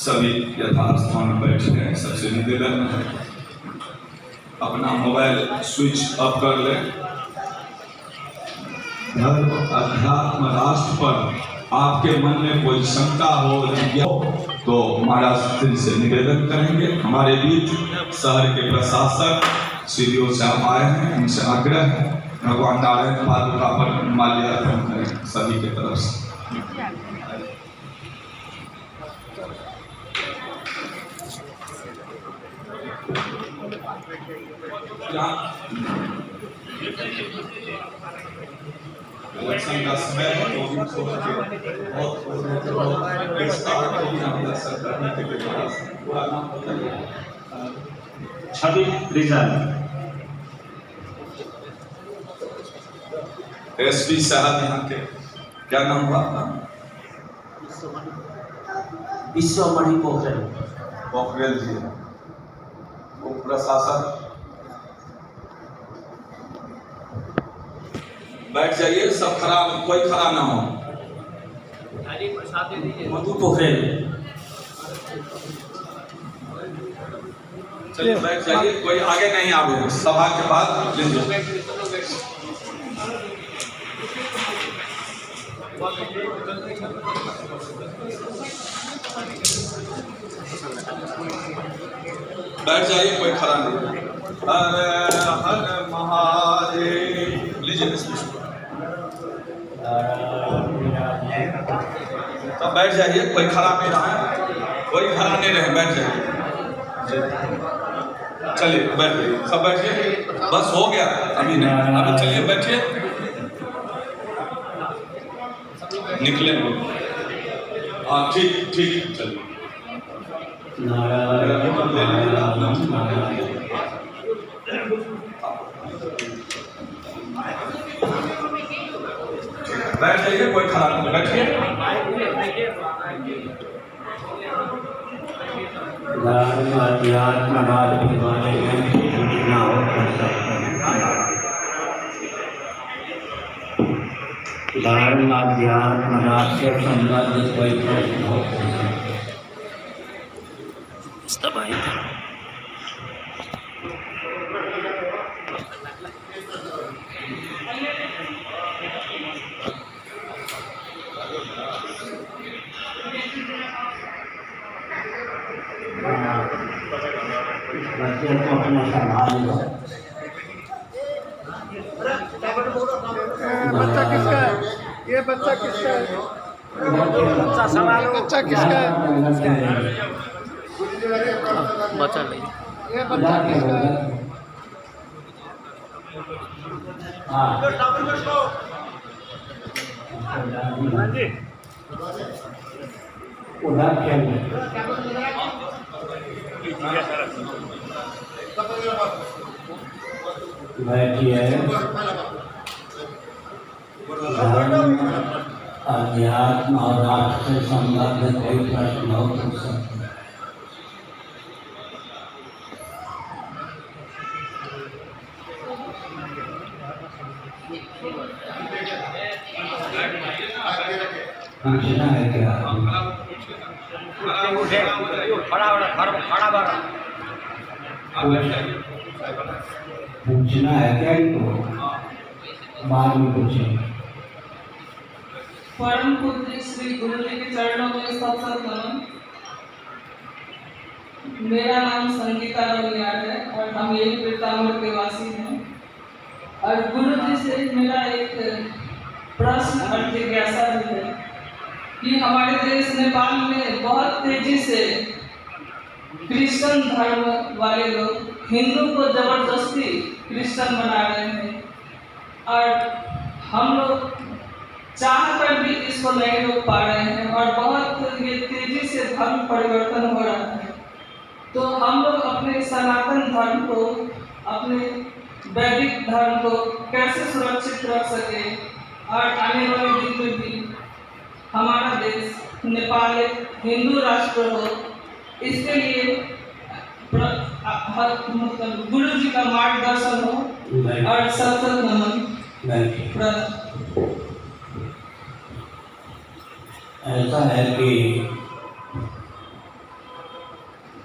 सभी यथास्थान में बैठ गए। सबसे निवेदन है अपना मोबाइल स्विच ऑफ कर ले। धर्म, अध्यात्म, राष्ट्र पर आपके मन में कोई शंका हो तो महाराज श्री से निवेदन करेंगे। हमारे बीच शहर के प्रशासक सीडीओ साहब आए हैं, उनसे आग्रह है भगवान नारायण पादुका पर माल्यार्पण करें सभी के तरफ से। इलेक्शन का समय है तो भी सोच के बहुत विस्तार को भी हम दर्शन करने के लिए पूरा नाम बताइए। छवि रिजल्ट एसपी साहब यहाँ के क्या नाम हुआ था? विश्वमणि पोखरेल जी। उप प्रशासक बैठ जाइए, सब खड़ा, कोई खड़ा ना हो। मधु पोखरेल चलिए बैठ जाइए, कोई आगे नहीं आवे। सभा के बाद लीजिए। बैठ जाइए, कोई खड़ा नहीं। हर हर महादेव लीजिए। सब बैठ जाइए, कोई खड़ा नहीं रहा, कोई खड़ा नहीं रहे, बैठ जाइए। चलिए बैठिए, सब बैठिए, बस हो गया, अभी नहीं, अभी चलिए बैठिए, निकले। हाँ ठीक ठीक, चलिए। बैठ जाइए, कोई खड़ा नहीं, बैठिए। धर्म अध्यात्म राष्ट्र से संबंधित कोई प्रश्न हो बच्चे को अपना संभाल लो। बच्चा किसका है? ये बच्चा किसका है? बच्चा संभालो। बच्चा किसका है? बच्चा नहीं। ये बच्चा किसका है? उधर खेल बैठिए। धर्म अध्यात्म और राष्ट्र से संबंधित कोई प्रश्न हो पूछ सकते हैं। पूछना है क्या? पूछना है क्या? इनको बाद में पूछेंगे। परम पूज्य श्री गुरु जी के चरणों में सत्संग नमन। मेरा नाम संगीता रवियार है और हम यही पीताम्बर के वासी हैं। और गुरु जी से मेरा एक प्रश्न और जिज्ञासा भी है कि हमारे देश नेपाल में बहुत तेजी से क्रिश्चियन धर्म वाले लोग हिंदू को जबरदस्ती क्रिश्चियन बना रहे हैं और हम लोग चाह कर भी इसको नहीं रोक पा रहे हैं और बहुत ये तेजी से धर्म परिवर्तन हो रहा है। तो हम लोग अपने सनातन धर्म को, अपने वैदिक धर्म को कैसे सुरक्षित रख सके और आने वाले दिन में भी हमारा देश नेपाल एक हिंदू राष्ट्र हो, इसके लिए गुरु जी का मार्गदर्शन हो और सत्संग नमन। ऐसा है कि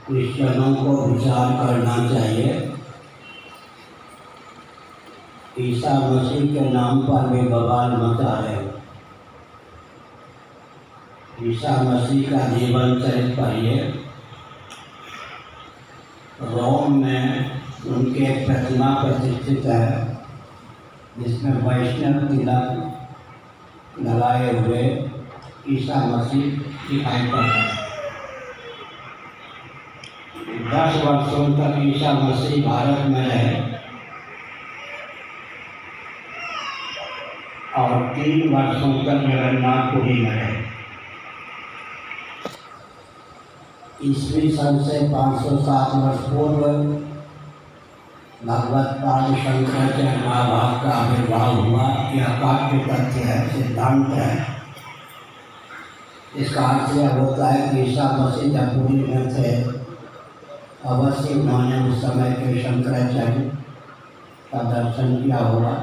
क्रिश्चियनों को विचार करना चाहिए। ईसा मसीह के नाम पर वे बवाल मचा रहे हैं। ईसा मसीह का जीवन चरित्र पढ़िए। रोम में उनके एक प्रतिमा प्रतिष्ठित है जिसमें वैष्णव तिलक लगाए हुए ईसा मसीह दिखाई पड़ता है। 10 वर्षों तक ईसा मसीह भारत में रहे और 3 वर्षों तक जगन्नाथपुरी में रहे। ईस्वी सन से 507 वर्ष पूर्व भगवत पाद शंकराचार्य महाभाग का आविर्भाव हुआ। यह काव्य तथ्य है, सिद्धांत है। इसका अर्थ यह होता है कि ईसा मसीह जब पुरी में थे अवश्य उन्होंने उस समय के शंकराचार्य का दर्शन किया होगा।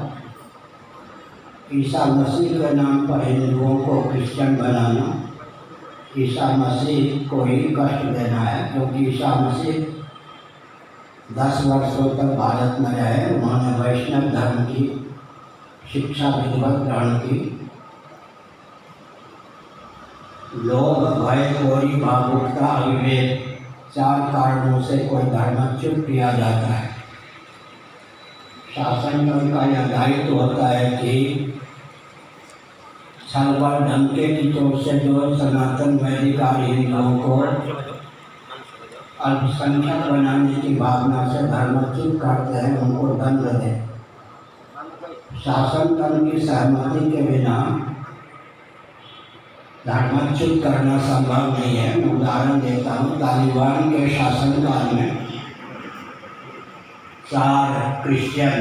ईसा मसीह के नाम पर हिंदुओं को क्रिश्चियन बनाना ईसा मसीह को ही कष्ट देना है, क्योंकि ईसा मसीह 10 वर्षों तक भारत में रहे। उन्होंने वैष्णव धर्म की शिक्षा विधिवत ग्रहण की। लोभ, भय, चोरी, भावुकता, अविवेक 4 कारणों से कोई धर्मच्युत किया जाता है। शासन का यह दायित्व होता है कि छलबल डंके की चोट से जो सनातन वैदिकारी हिंदुओं को अल्पसंख्यक बनाने की भावना से धर्मच्युत करते हैं उनको दंड दें। शासन तंत्र की सहमति के बिना धर्मच्युत करना संभव नहीं है। मैं उदाहरण देता हूँ। तालिबान के शासनकाल में 4 क्रिश्चियन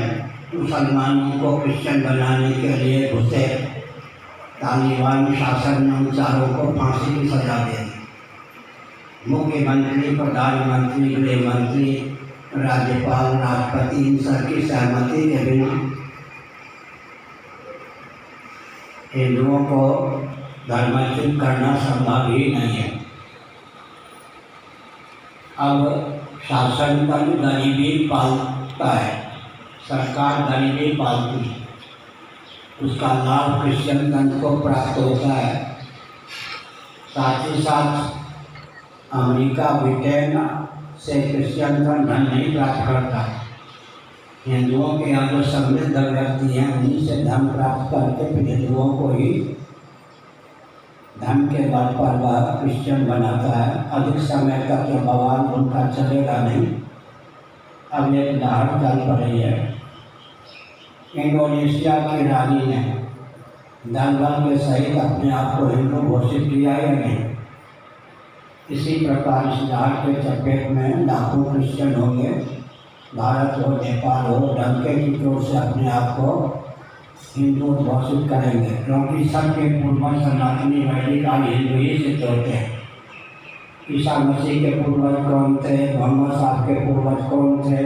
मुसलमानों को क्रिश्चियन बनाने के लिए घुसे। तालिबान शासन ने उन 4 को फांसी की सजा दे दी। मुख्यमंत्री, प्रधानमंत्री, गृह मंत्री, राज्यपाल, राष्ट्रपति इन सबकी सहमति के बिना हिंदुओं को धर्मच्युत करना संभव ही नहीं है। अब शासन पर गरीबी पालता है, सरकार गरीबी पालती है, उसका लाभ क्रिश्चियन तंत्र को प्राप्त होता है। साथ ही साथ अमेरिका, ब्रिटेन से क्रिश्चियन धन नहीं प्राप्त करता। हिंदुओं के यहाँ जो समृद्ध व्यक्ति हैं उन्हीं से धन प्राप्त करके फिर हिंदुओं को ही धन के बल पर वह क्रिश्चियन बनाता है। अधिक समय तक जो बवाल उनका चलेगा नहीं। अब एक उदाहरण चल पड़ी है। इंडोनेशिया की रानी ने दलबल के सहित अपने आप को हिंदू घोषित किया या नहीं। इसी प्रकार इस जहाज के चपेट में लाखों क्रिश्चियन होंगे। भारत हो, नेपाल हो, डंके की चोट से अपने आप को हिंदू घोषित करेंगे, क्योंकि सबके पूर्वज सनातनी वैदिक आदि हिंदू ही सिद्ध होते हैं। ईसा मसीह के पूर्वज कौन थे? मोहम्मद साहब के पूर्वज कौन थे?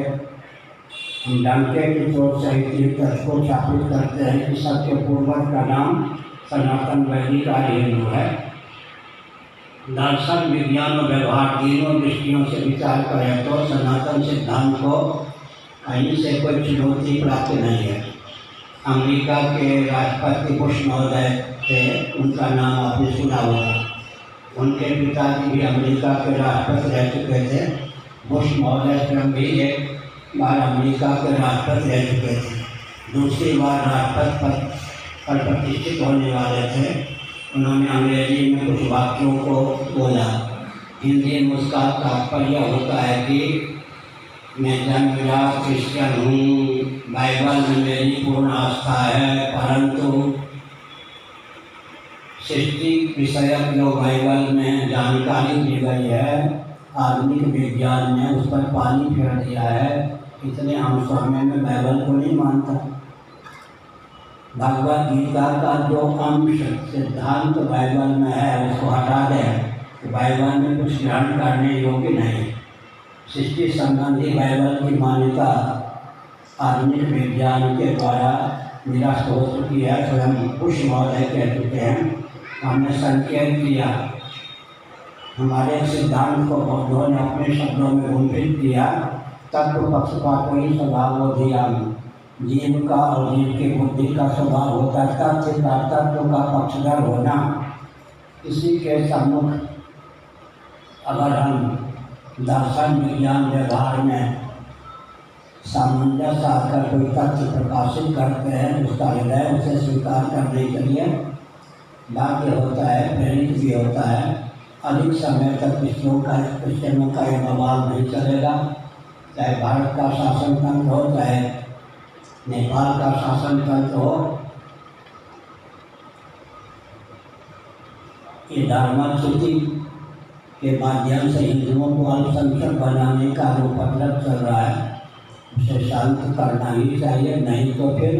डंके की चोट से इतिहास को स्थापित करते हैं कि सबके पूर्वज का नाम सनातन वैदिक आदि हिंदू है। दर्शन, विज्ञान और व्यवहार तीनों दृष्टियों से विचार करें तो सनातन सिद्धांत को कहीं से कोई चुनौती प्राप्त नहीं है। अमेरिका के राष्ट्रपति बुश महोदय थे, उनका नाम आपने सुना होगा। उनके पिताजी भी अमेरिका के राष्ट्रपति रह चुके थे। बुश महोदय स्वयं भी एक बार अमेरिका के राष्ट्रपति रह चुके थे। दूसरी बार राष्ट्रपति पद पर प्रतिष्ठित होने वाले थे। उन्होंने अंग्रेजी में कुछ वाक्यों को बोला। हिंदी में उसका तात्पर्य होता है कि मैं जन्मजात क्रिश्चियन हूँ, बाइबल में मेरी पूर्ण आस्था है, परंतु सृष्टि विषयक जो बाइबल में जानकारी दी गई है आधुनिक विज्ञान ने उस पर पानी फेर दिया है। इतने अंशों में मैं बाइबल को नहीं मानता। भगवद गीता का जो अंश सिद्धांत बाइबल में है उसको हटा दें तो बाइबल में कुछ ग्रहण करने योग्य नहीं। सृष्टि संबंधी बाइबल की मान्यता आधुनिक विज्ञान के द्वारा निरस्त हो चुकी है। स्वयं बुश महोदय कह चुके हैं, हमने संकेत किया हमारे सिद्धांत को बौद्धों ने अपने शब्दों में गुंफित किया। तत्व पक्षपाती स्वभावोधियाम, जीव का और जीव की बुद्धि का स्वभाव होता है तथ्य का तत्व का पक्षधर होना। इसी के सम्मुख अगर हम दर्शन विज्ञान व्यवहार में सामंजस्य आकर कोई तथ्य प्रकाशित करते हैं, उसका हृदय उसे स्वीकार करने के लिए बाध्य होता है, प्रेरित भी होता है। अधिक समय तक क्रिश्चियनों का यह बवाल नहीं चलेगा, चाहे भारत का शासन तंत्र हो, चाहे नेपाल का शासन तंत्र हो। ये धर्मच्युति के माध्यम से हिंदुओं को अल्पसंख्यक बनाने का जो उपद्रव चल रहा है, उसे शांत करना ही चाहिए। नहीं तो फिर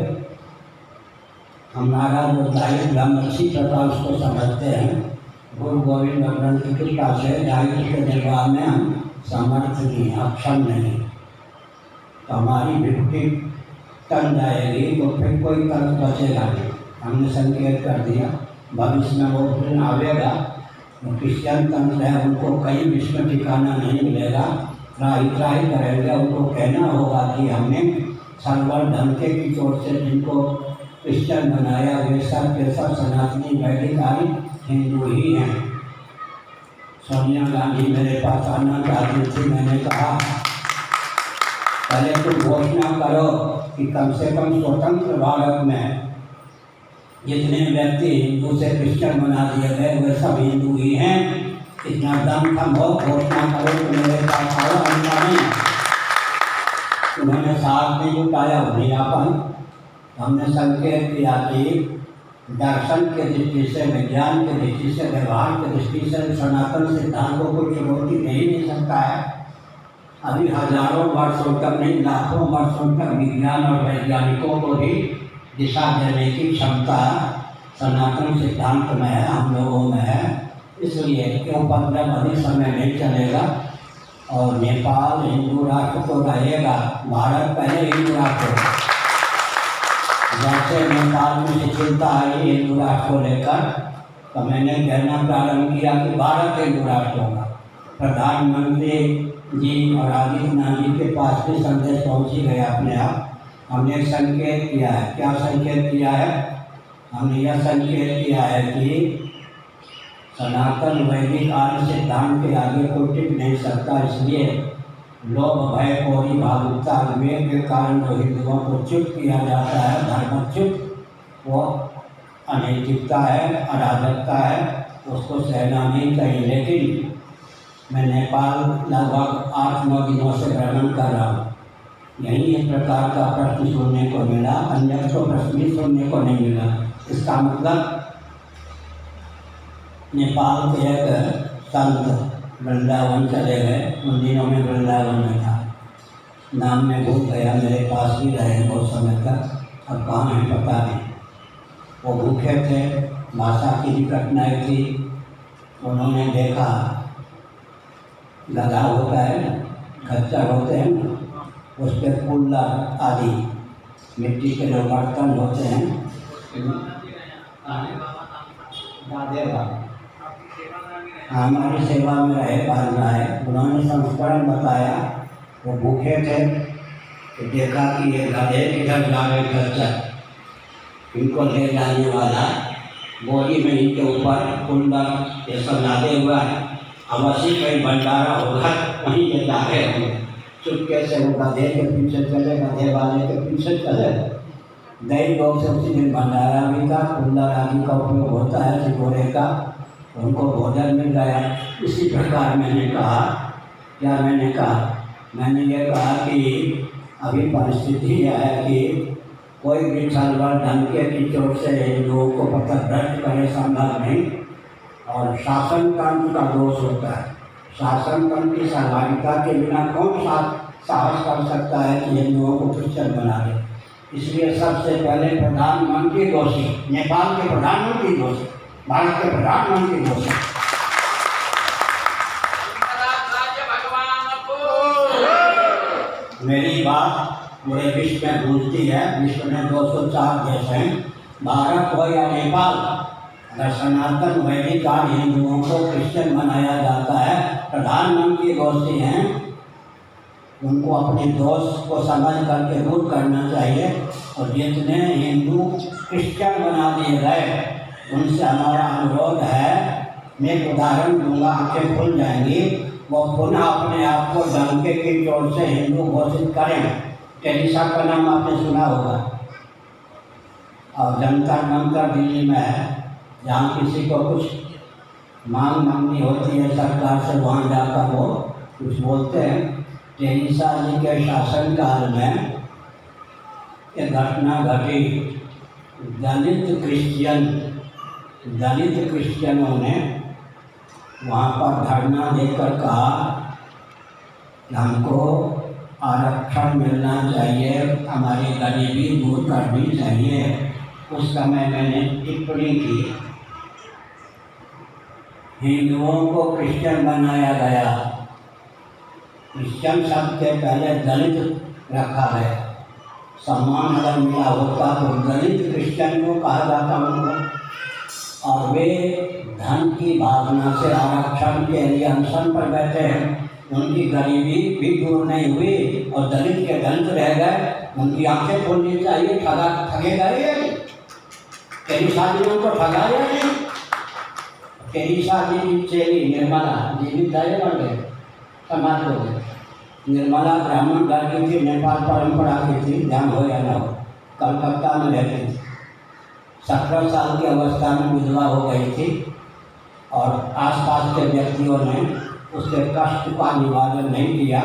हमारा जो दायित्व हम अच्छी प्रकार उसको समझते हैं, गुरु गोविंद ग्रंथ की कृपा से दायित्व के निर्वाह में हम समर्थ नहीं, अक्षम नहीं, तो हमारी विभूति टन जाएगी, तो फिर कोई तंत्र बचेगा नहीं। हमने संकेत कर दिया, भविष्य में वो दिन आवेगा। जो क्रिश्चियन तंत्र है उनको कहीं विश्व में ठिकाना नहीं मिलेगा, त्राही करेंगे। उनको कहना होगा कि हमने सरवर धमके की चोट से जिनको क्रिश्चियन बनाया वे सब के सब सनातनी वैदिक आदि हिंदू ही हैं। सोनिया गांधी मेरे पास आना चाहती थी, मैंने कहा पहले तुम घोषणा करो कि कम से कम स्वतंत्र भारत में जितने व्यक्ति हिंदू से क्रिश्चियन बना दिए गए वे सब हिंदू ही हैं। इतना दम थम हो, घोषणा करो कि मेरे पास आओ। नहीं, उन्होंने साथ नहीं जुटाया, नहीं आ पाई। हमने संकेत किया कि दर्शन के दृष्टि से, विज्ञान के दृष्टि से, व्यवहार के दृष्टि से सनातन सिद्धांतों को चुनौती नहीं सकता है। अभी हजारों वर्षों तक नहीं, लाखों वर्षों तक विज्ञान और वैज्ञानिकों को भी दिशा देने की क्षमता सनातन सिद्धांत में है, हम लोगों में है। इसलिए क्यों 15 अधिक समय नहीं चलेगा। और नेपाल हिंदू राष्ट्र तो रहेगा, भारत पहले हिंदू राष्ट्र होगा। जैसे नेपाल में शिथिलता आई हिंदू राष्ट्र को लेकर, तो मैंने कहना प्रारंभ किया कि भारत हिंदू राष्ट्र होगा। प्रधानमंत्री जी और आदित्यनाथ जी के पास भी संदेश पहुँच ही गया अपने आप। हमने एक संकेत किया है। क्या संकेत किया है? हमने यह संकेत किया है कि सनातन वैदिक आर्य सिद्धांत के आगे कोई टिक नहीं सकता। इसलिए लोभ भय कोरी भावुकता विवेक के कारण जो हिंदुओं को च्युत किया जाता है, धर्मच्युत, वो अनैतिकता है, अराजकता है, उसको सहना नहीं चाहिए। लेकिन मैं नेपाल लगभग 8-9 दिनों से भ्रमण कर रहा हूँ, यही एक प्रकार का प्रश्न सुनने को मिला, अन्य तो प्रश्न भी सुनने को नहीं मिला। इसका मतलब नेपाल के एक संत वृंदावन चले गए, उन दिनों में वृंदावन में था, नाम में भूल गया, मेरे पास भी रहे बहुत समय तक, अब कहाँ है पता नहीं। वो भूखे थे, भाषा की भी कठिनाई थी। उन्होंने देखा गधा होता है ना, खच्चर होते हैं ना, उस पर कुल्लर आदि मिट्टी के जो बर्तन होते हैं, हमारी सेवा में रहे पालना है। उन्होंने संस्करण बताया, वो भूखे थे तो देखा कि ये गधे किधर जा रहे खच्चर, इनको ले जाने वाला बोरी में इनके ऊपर कुल्लर ये सब लादे हुआ है, अवश्य कहीं भंडारा होगा, वहीं ये जा रहे होंगे। चुपके से वो गधे के पीछे चले, गधे वाले के पीछे चले। दही लोग से उसी दिन भंडारा भी था, कुल्लर आदि का उपयोग होता है सिकोरे का, उनको भोजन मिल गया। इसी प्रकार मैंने कहा, क्या मैंने कहा? मैंने ये कहा कि अभी परिस्थिति यह है कि कोई भी छलवा धमके की चोट से लोगों को पथभ्रष्ट करे संभव नहीं, और शासन तंत्र का दोष होता है। शासन तंत्र की सहभागिता के बिना कौन साहस कर सकता है कि इन लोगों को क्रिश्चियन बना दे। इसलिए सबसे पहले प्रधानमंत्री दोषी, नेपाल के प्रधानमंत्री दोषी, भारत के प्रधानमंत्री दोषी। मेरी बात पूरे विश्व में गूंजती है। विश्व में 204 देश हैं, भारत हो या नेपाल, अगर सनातन वैदिक काल हिंदुओं को क्रिश्चियन बनाया जाता है, प्रधानमंत्री दोषी हैं, उनको अपने दोष को समझ करके दूर करना चाहिए। और जितने हिंदू क्रिश्चियन बना दिए गए उनसे हमारा अनुरोध है, मैं एक उदाहरण दूंगा, आंखें खुल जाएंगी, वो पुनः अपने आप को डंके की चोट से हिंदू घोषित करें। टेरेसा का नाम आपने सुना होगा, और जंतर मंतर दिल्ली में है, जहाँ किसी को कुछ मांग मांगनी होती है सरकार से, वहाँ जाकर वो कुछ बोलते हैं। टेरेसा जी के शासनकाल में एक घटना घटी। दलित क्रिश्चियनों ने वहाँ पर धरना देकर कहा कि हमको आरक्षण मिलना चाहिए, हमारी गरीबी दूर करनी चाहिए। उस समय मैंने टिप्पणी की, हिंदुओं को क्रिश्चियन बनाया गया, क्रिश्चियन शब्द के पहले दलित रखा गया। सम्मान अगर मिला होता तो दलित क्रिश्चियन को कहा जाता उनको, और वे धन की भावना से आरक्षण के लिए अनशन पर बैठे हैं। उनकी गरीबी भी दूर नहीं हुई और दलित के दलित रह गए। उनकी आंखें खोलनी चाहिए। ठगे गए या नहीं? तेरी शादियों को ठगा या नहीं? तेरी शादी की चेली निर्मला जीवित दाए बन गए, समाज हो गए। निर्मला ब्राह्मण घर की थी, नेपाल परंपरा की थी, ध्यान हो या ना हो, कलकत्ता में रहती थी। 17 साल की अवस्था में विधवा हो गई थी और आसपास के व्यक्तियों ने उसके कष्ट का निवारण नहीं किया।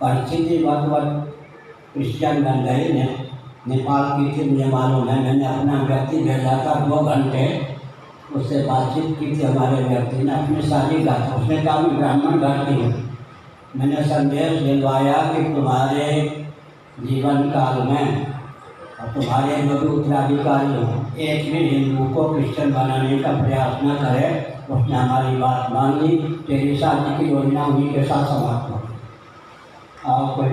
परिस्थिति वक्त क्रिश्चियन बन गई। ने नेपाल की थी, मुझे मालूम है, मैंने अपना व्यक्ति भेजा था, 2 घंटे उससे बातचीत की थी। हमारे व्यक्ति ने अपनी शादी का था, उसने कहा मैं ब्राह्मण घर की हूँ। मैंने संदेश दिलवाया कि तुम्हारे जीवन काल में और तुम्हारे जो भी उत्तराधिकारी हों, एक भी हिंदू को क्रिश्चियन बनाने का प्रयास न करे। उसने हमारी बात मान ली। टेरेसा जी की योजना उन्हीं के साथ समाप्त हो गई। और कोई